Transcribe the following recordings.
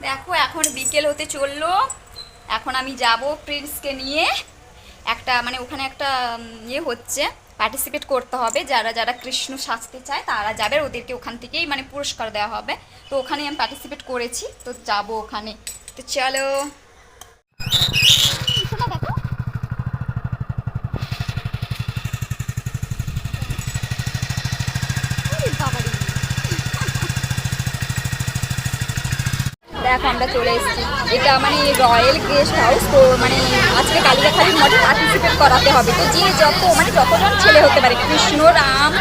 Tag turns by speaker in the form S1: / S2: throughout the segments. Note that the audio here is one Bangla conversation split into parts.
S1: দেখো এখন বিকেল হতে চললো। এখন আমি যাব প্রিন্সকে নিয়ে একটা মানে ওখানে একটা ইয়ে হচ্ছে, পার্টিসিপেট করতে হবে। যারা যারা কৃষ্ণ সাজতে চায় তারা যাবে, ওদেরকে ওখান থেকেই মানে পুরস্কার দেওয়া হবে। তো ওখানে আমি পার্টিসিপেট করেছি, তো যাব ওখানে। তো চলো। শোনা দেখো, বাবারি দেখো আমরা চলে এসেছি। এটা মানে রয়্যাল গেস্ট হাউস। তো মানে আজকে কালিকাখালির মধ্যে পার্টিসিপেট করাতে হবে। তো যে যত মানে যতজন ছেলে হতে পারে, কৃষ্ণ রাম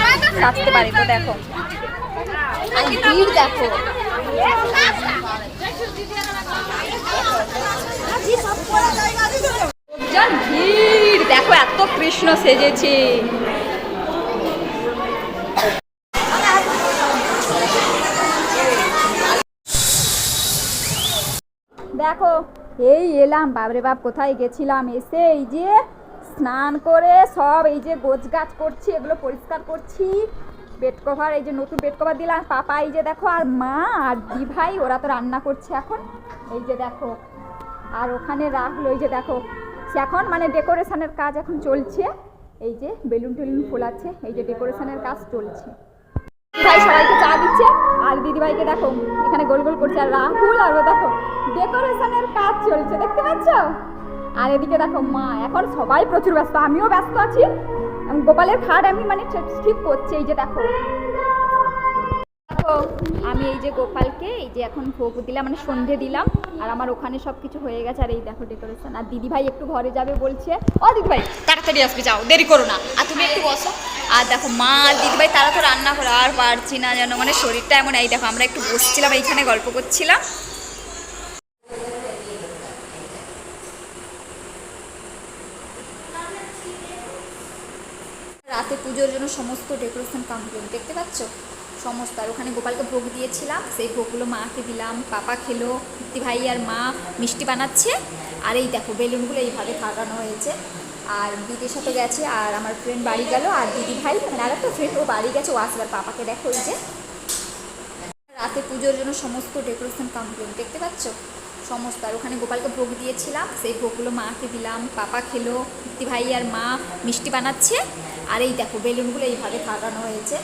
S1: সাজতে পারে। তো দেখো আর ভিড় দেখো, ভিড় দেখো, এত কৃষ্ণ সেজেছে। দেখো এই এলাম, বাবরে বাপ কোথায় গেছিলাম, এসে এই যে স্নান করে সব এই যে গোছগাছ করছি, এগুলো পরিষ্কার করছি। বেড কভার, এই যে নতুন বেড কভার দিলাম। পাপা এই যে দেখো, আর মা আর দি ভাই ওরা তো রান্না করছে এখন, এই যে দেখো। আর ওখানে রাখলো, এই যে দেখো সে এখন মানে ডেকোরেশনের কাজ এখন চলছে। এই যে বেলুন টেলুন ফোলাচ্ছে, এই যে ডেকোরেশনের কাজ চলছে। ভাই সবাইকে চা দিচ্ছে, আর দিদিভাইকে দেখো এখানে গোল গোল করছে। আর রাহুল আর ও দেখো ডেকোরেশনের কাজ চলছে, দেখতে পাচ্ছ। আর এদিকে দেখো মা, এখন সবাই প্রচুর ব্যস্ত, আমিও ব্যস্ত আছি। গোপালের খাট আমি মানে ঠিক করছি, এই যে দেখো। দেখো আমি এই যে গোপালকে এই যে এখন ভোগ দিলাম, মানে সন্ধে দিলাম। আর আমার ওখানে সব কিছু হয়ে গেছে। আর এই দেখো ডেকোরেশন। আর দিদিভাই একটু ঘরে যাবে বলছে। ও দিদিভাই তাড়াতাড়ি আসবে, যাও, দেরি করো না। আর তুমি একটু বসো। আর দেখো মা আর দিদিভাই তারা তো রান্না করে, আর পারছি না যেন, মানে শরীরটা এমন। এই দেখো আমরা একটু বসছিলাম এইখানে, গল্প করছিলাম। রাতে পুজোর জন্য সমস্ত ডেকোরেশন কমপ্লিট, দেখতে পাচ্ছ সমস্ত। আর ওখানে গোপালকে ভোগ দিয়েছিলাম, সেই ভোগগুলো মাকে দিলাম, পাপা খেলো, দিদি ভাই আর মা মিষ্টি বানাচ্ছে। আর এই দেখো বেলুনগুলো এইভাবে ফাটানো হয়েছে। আর দিদির সাথে গেছে, আর আমার ফ্রেন্ড বাড়ি গেল। আর দিদি ভাই মানে আর একটা ফ্রেন্ড ও বাড়ি গেছে, ও আসবে। আর পাপাকে দেখো এই যে রাতে পুজোর জন্য সমস্ত ডেকোরেশন কমপ্লিট, দেখতে পাচ্ছ সমস্ত। আর ওখানে গোপালকে ভোগ দিয়েছিলাম, সেই ভোগগুলো মাকে দিলাম, পাপা খেলো, দিদি ভাই আর মা মিষ্টি বানাচ্ছে। আর এই দেখো বেলুনগুলো এইভাবে ফাটানো হয়েছে।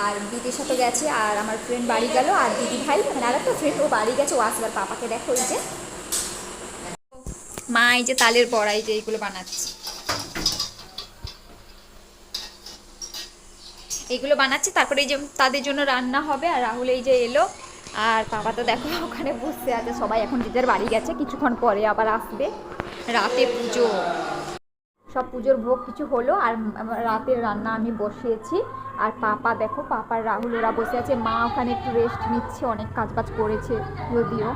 S1: আর দিদির সাথে গেছে, আর আমার ফ্রেন্ড বাড়ি গেল। আর দিদি ভাই মানে আর একটা ফ্রেন্ড ও বাড়ি গেছে, ও আসবে। আর পাপাকে দেখো এই যে মা এই যে তালের বড়া এই যে এইগুলো বানাচ্ছে, এইগুলো বানাচ্ছে। তারপরে এই যে তাদের জন্য রান্না হবে। আর রাহুল এই যে এলো, আর বাবা তো দেখো ওখানে বসে আছে। সবাই এখন যে যার বাড়ি গেছে, কিছুক্ষণ পরে আবার আসবে। রাতে পুজো, সব পুজোর ভোগ কিছু হলো। আর রাতের রান্না আমি বসিয়েছি। আর পাপা দেখো, পাপার রাহুল ওরা বসে আছে। মা ওখানে একটু রেস্ট নিচ্ছে, অনেক কাজ বাজ করেছে যদিও।